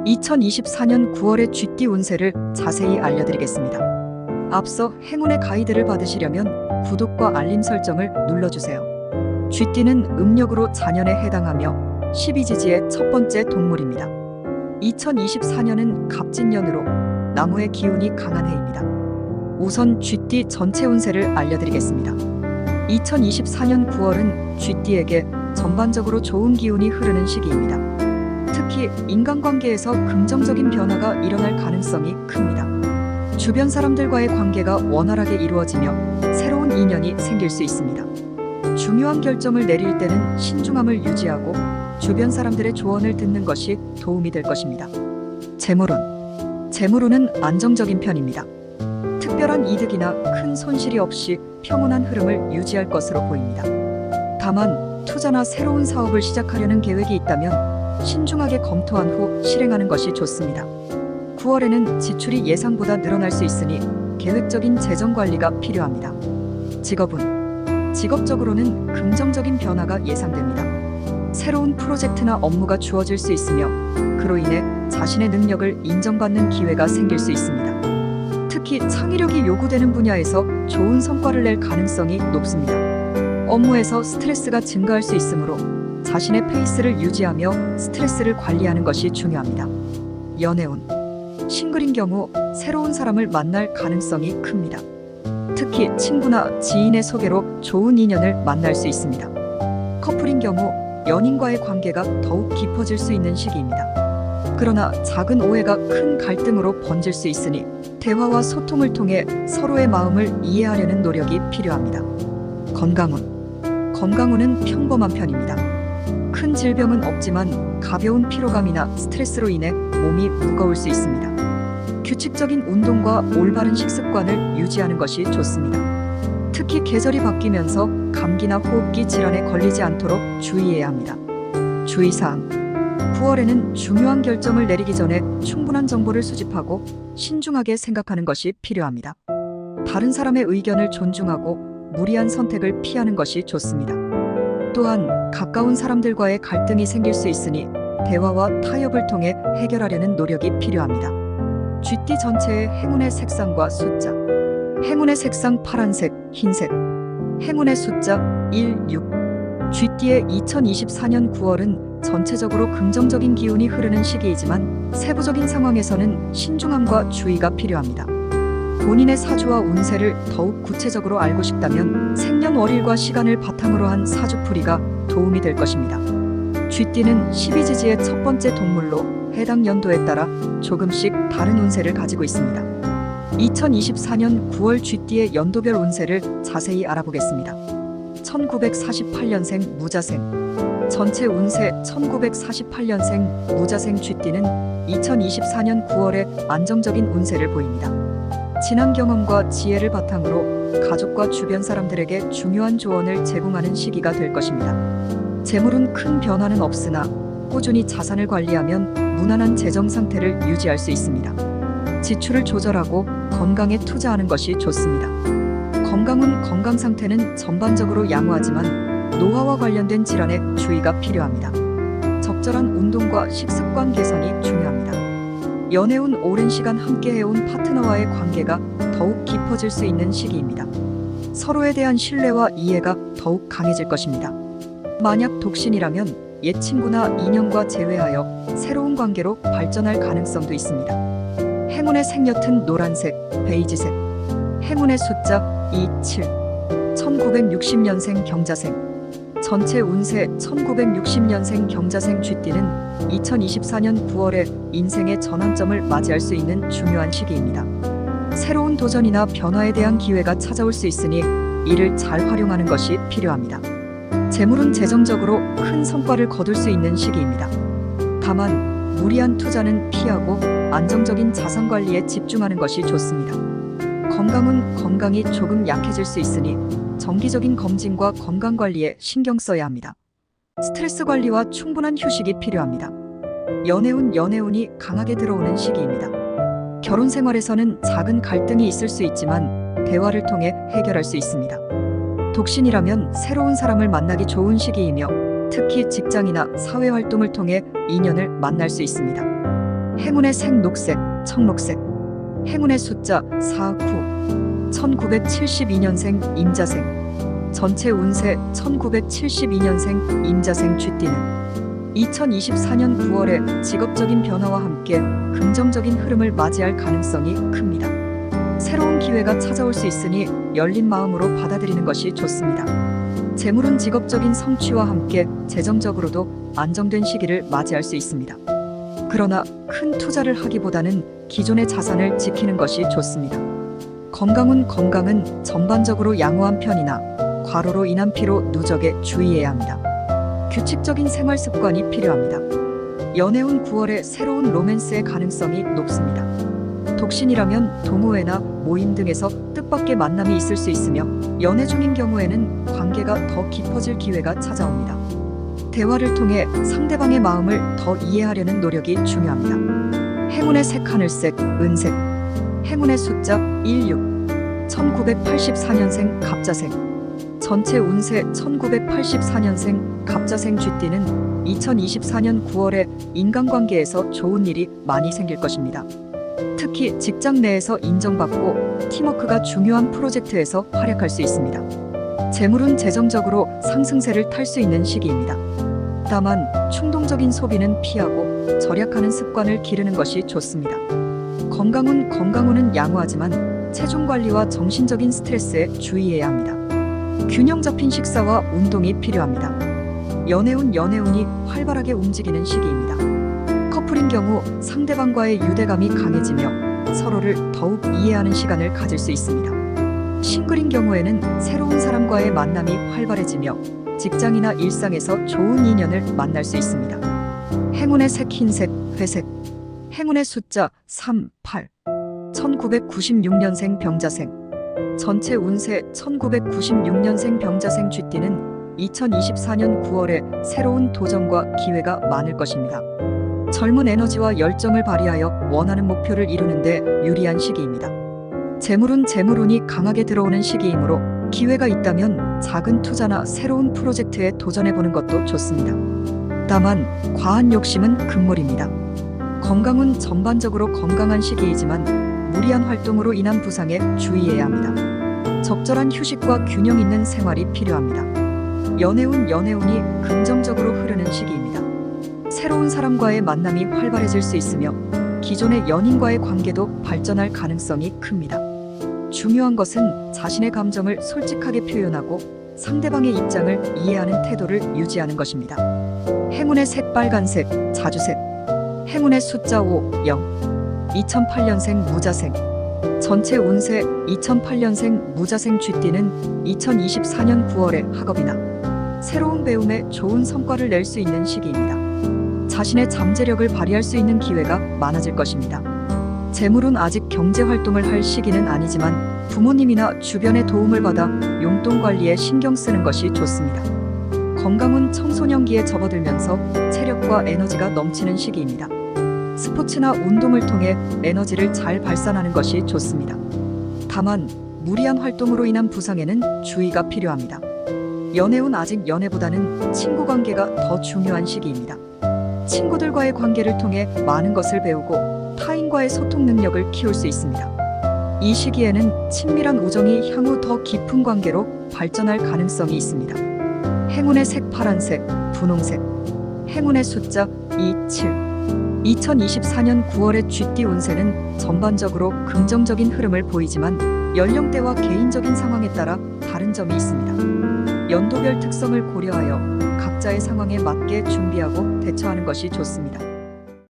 2024년 9월의 쥐띠 운세를 자세히 알려드리겠습니다. 앞서 행운의 가이드를 받으시려면 구독과 알림 설정을 눌러주세요. 쥐띠는 음력으로 자년에 해당하며 12지지의 첫 번째 동물입니다. 2024년은 갑진년으로 나무의 기운이 강한 해입니다. 우선 쥐띠 전체 운세를 알려드리겠습니다. 2024년 9월은 쥐띠에게 전반적으로 좋은 기운이 흐르는 시기입니다. 특히 인간관계에서 긍정적인 변화가 일어날 가능성이 큽니다. 주변 사람들과의 관계가 원활하게 이루어지며 새로운 인연이 생길 수 있습니다. 중요한 결정을 내릴 때는 신중함을 유지하고 주변 사람들의 조언을 듣는 것이 도움이 될 것입니다. 재물운은 안정적인 편입니다. 특별한 이득이나 큰 손실이 없이 평온한 흐름을 유지할 것으로 보입니다. 다만 투자나 새로운 사업을 시작하려는 계획이 있다면 신중하게 검토한 후 실행하는 것이 좋습니다. 9월에는 지출이 예상보다 늘어날 수 있으니 계획적인 재정 관리가 필요합니다. 직업적으로는 긍정적인 변화가 예상됩니다. 새로운 프로젝트나 업무가 주어질 수 있으며 그로 인해 자신의 능력을 인정받는 기회가 생길 수 있습니다. 특히 창의력이 요구되는 분야에서 좋은 성과를 낼 가능성이 높습니다. 업무에서 스트레스가 증가할 수 있으므로 자신의 페이스를 유지하며 스트레스를 관리하는 것이 중요합니다. 연애운. 싱글인 경우 새로운 사람을 만날 가능성이 큽니다. 특히 친구나 지인의 소개로 좋은 인연을 만날 수 있습니다. 커플인 경우 연인과의 관계가 더욱 깊어질 수 있는 시기입니다. 그러나 작은 오해가 큰 갈등으로 번질 수 있으니 대화와 소통을 통해 서로의 마음을 이해하려는 노력이 필요합니다. 건강운은 평범한 편입니다. 큰 질병은 없지만 가벼운 피로감이나 스트레스로 인해 몸이 무거울 수 있습니다. 규칙적인 운동과 올바른 식습관을 유지하는 것이 좋습니다. 특히 계절이 바뀌면서 감기나 호흡기 질환에 걸리지 않도록 주의해야 합니다. 주의사항. 9월에는 중요한 결정을 내리기 전에 충분한 정보를 수집하고 신중하게 생각하는 것이 필요합니다. 다른 사람의 의견을 존중하고 무리한 선택을 피하는 것이 좋습니다. 또한 가까운 사람들과의 갈등이 생길 수 있으니 대화와 타협을 통해 해결하려는 노력이 필요합니다. 쥐띠 전체의 행운의 색상과 숫자. 행운의 색상 파란색, 흰색. 행운의 숫자 1, 6. 쥐띠의 2024년 9월은 전체적으로 긍정적인 기운이 흐르는 시기이지만 세부적인 상황에서는 신중함과 주의가 필요합니다. 본인의 사주와 운세를 더욱 구체적으로 알고 싶다면 생년월일과 시간을 바탕으로 한 사주풀이가 도움이 될 것입니다. 쥐띠는 12지지의 첫 번째 동물로 해당 연도에 따라 조금씩 다른 운세를 가지고 있습니다. 2024년 9월 쥐띠의 연도별 운세를 자세히 알아보겠습니다. 1948년생 무자생. 전체 운세. 1948년생 무자생 쥐띠는 2024년 9월에 안정적인 운세를 보입니다. 지난 경험과 지혜를 바탕으로 가족과 주변 사람들에게 중요한 조언을 제공하는 시기가 될 것입니다. 재물은 큰 변화는 없으나 꾸준히 자산을 관리하면 무난한 재정 상태를 유지할 수 있습니다. 지출을 조절하고 건강에 투자하는 것이 좋습니다. 건강 상태는 전반적으로 양호하지만 노화와 관련된 질환에 주의가 필요합니다. 적절한 운동과 식습관 개선이 중요합니다. 연애운 오랜 시간 함께 해온 파트너와의 관계가 더욱 깊어질 수 있는 시기입니다. 서로에 대한 신뢰와 이해가 더욱 강해질 것입니다. 만약 독신이라면 옛 친구나 인연과 재회하여 새로운 관계로 발전할 가능성도 있습니다. 행운의 색옅은 노란색, 베이지색. 행운의 숫자 2, 7. 1960년생 경자생. 전체 운세. 1960년생 경자생 쥐띠는 2024년 9월에 인생의 전환점을 맞이할 수 있는 중요한 시기입니다. 새로운 도전이나 변화에 대한 기회가 찾아올 수 있으니 이를 잘 활용하는 것이 필요합니다. 재물은 재정적으로 큰 성과를 거둘 수 있는 시기입니다. 다만 무리한 투자는 피하고 안정적인 자산 관리에 집중하는 것이 좋습니다. 건강이 조금 약해질 수 있으니 정기적인 검진과 건강 관리에 신경 써야 합니다. 스트레스 관리와 충분한 휴식이 필요합니다. 연애운이 강하게 들어오는 시기입니다. 결혼 생활에서는 작은 갈등이 있을 수 있지만 대화를 통해 해결할 수 있습니다. 독신이라면 새로운 사람을 만나기 좋은 시기이며 특히 직장이나 사회 활동을 통해 인연을 만날 수 있습니다. 행운의 색 녹색, 청록색. 행운의 숫자 49. 1972년생 임자생. 전체 운세 1972년생 임자생 쥐띠는 2024년 9월에 직업적인 변화와 함께 긍정적인 흐름을 맞이할 가능성이 큽니다. 새로운 기회가 찾아올 수 있으니 열린 마음으로 받아들이는 것이 좋습니다. 재물은 직업적인 성취와 함께 재정적으로도 안정된 시기를 맞이할 수 있습니다. 그러나 큰 투자를 하기보다는 기존의 자산을 지키는 것이 좋습니다. 건강은 전반적으로 양호한 편이나 과로로 인한 피로 누적에 주의해야 합니다. 규칙적인 생활 습관이 필요합니다. 연애운 9월에 새로운 로맨스의 가능성이 높습니다. 독신이라면 동호회나 모임 등에서 뜻밖의 만남이 있을 수 있으며 연애 중인 경우에는 관계가 더 깊어질 기회가 찾아옵니다. 대화를 통해 상대방의 마음을 더 이해하려는 노력이 중요합니다. 행운의 색 하늘색, 은색. 행운의 숫자 16. 1984년생 갑자생. 전체 운세 1984년생 갑자생 쥐띠는 2024년 9월에 인간관계에서 좋은 일이 많이 생길 것입니다. 특히 직장 내에서 인정받고 팀워크가 중요한 프로젝트에서 활약할 수 있습니다. 재물은 재정적으로 상승세를 탈 수 있는 시기입니다. 다만 충동적인 소비는 피하고 절약하는 습관을 기르는 것이 좋습니다. 건강은 양호하지만 체중 관리와 정신적인 스트레스에 주의해야 합니다. 균형 잡힌 식사와 운동이 필요합니다. 연애운이 활발하게 움직이는 시기입니다. 커플인 경우 상대방과의 유대감이 강해지며 서로를 더욱 이해하는 시간을 가질 수 있습니다. 싱글인 경우에는 새로운 사람과의 만남이 활발해지며 직장이나 일상에서 좋은 인연을 만날 수 있습니다. 행운의 색 흰색, 회색. 행운의 숫자 3, 8. 1996년생 병자생. 전체 운세 1996년생 병자생 쥐띠는 2024년 9월에 새로운 도전과 기회가 많을 것입니다. 젊은 에너지와 열정을 발휘하여 원하는 목표를 이루는데 유리한 시기입니다. 재물운이 강하게 들어오는 시기이므로 기회가 있다면 작은 투자나 새로운 프로젝트에 도전해보는 것도 좋습니다. 다만 과한 욕심은 금물입니다. 건강은 전반적으로 건강한 시기이지만 무리한 활동으로 인한 부상에 주의해야 합니다. 적절한 휴식과 균형 있는 생활이 필요합니다. 연애운이 긍정적으로 흐르는 시기입니다. 새로운 사람과의 만남이 활발해질 수 있으며 기존의 연인과의 관계도 발전할 가능성이 큽니다. 중요한 것은 자신의 감정을 솔직하게 표현하고 상대방의 입장을 이해하는 태도를 유지하는 것입니다. 행운의 색 빨간색, 자주색. 행운의 숫자 5, 0. 2008년생 무자생. 전체 운세 2008년생 무자생 쥐띠는 2024년 9월에 학업이나 새로운 배움에 좋은 성과를 낼 수 있는 시기입니다. 자신의 잠재력을 발휘할 수 있는 기회가 많아질 것입니다. 재물은 아직 경제 활동을 할 시기는 아니지만 부모님이나 주변의 도움을 받아 용돈 관리에 신경 쓰는 것이 좋습니다. 건강은 청소년기에 접어들면서 체력과 에너지가 넘치는 시기입니다. 스포츠나 운동을 통해 에너지를 잘 발산하는 것이 좋습니다. 다만 무리한 활동으로 인한 부상에는 주의가 필요합니다. 연애운 아직 연애보다는 친구 관계가 더 중요한 시기입니다. 친구들과의 관계를 통해 많은 것을 배우고 타인과의 소통 능력을 키울 수 있습니다. 이 시기에는 친밀한 우정이 향후 더 깊은 관계로 발전할 가능성이 있습니다. 행운의 색 파란색, 분홍색. 행운의 숫자 2, 7. 2024년 9월의 쥐띠 운세는 전반적으로 긍정적인 흐름을 보이지만 연령대와 개인적인 상황에 따라 다른 점이 있습니다. 연도별 특성을 고려하여 각자의 상황에 맞게 준비하고 대처하는 것이 좋습니다.